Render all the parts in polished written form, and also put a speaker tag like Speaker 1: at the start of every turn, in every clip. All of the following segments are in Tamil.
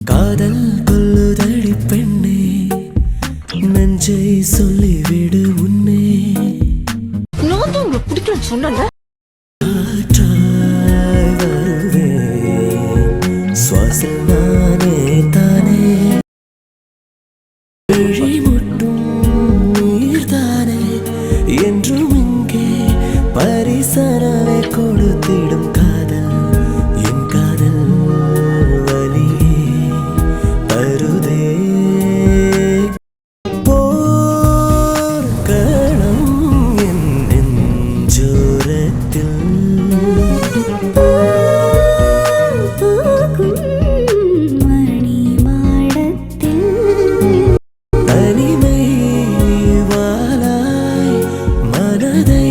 Speaker 1: காதல் கொல்லுதடி பெண்ணே, நெஞ்சை சொல்லிவிடு முன்னே.
Speaker 2: நான் தான் உங்களை பிடிக்கலன்னு சொன்னேன்ல.
Speaker 1: சுவாசம் நானே தானே, முட்டும் நீர்தானே, என்றும் இங்கே பரிசரவை கொடுத்திடும் காதல். என் காதல் வலியே தருதே. போர்க்களம் என் நெஞ்சோரத்தில் தனிமை வாளாய் மனதை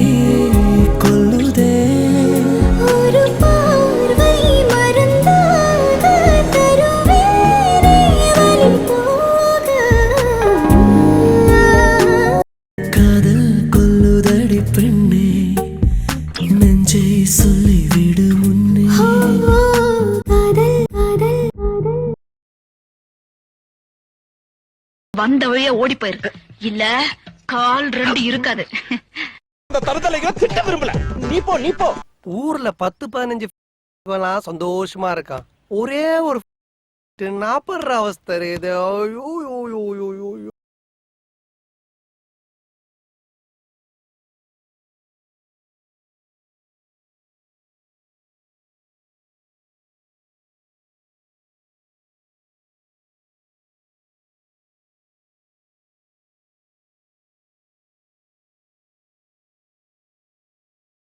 Speaker 1: கொல்லுதே.
Speaker 3: ஒரு பார்வை மறந்தாக தருவேனே வலி போக.
Speaker 1: காதல் கொல்லுதடி பெண்ணே, நெஞ்சை சொல்லிவிடு முன்னே.
Speaker 3: காதல் காதல் காதல்
Speaker 2: வந்த வழியா ஓடி போயிருக்கு. இல்ல கால் ரெண்டு இருக்காது.
Speaker 4: அந்த தருதலைகளை திட்ட விரும்பல. நீ போ.
Speaker 5: ஊர்ல 10-15 சந்தோஷமா இருக்கான். ஒரே ஒரு நாப்படுற அவஸ்தை இது. ஐயோ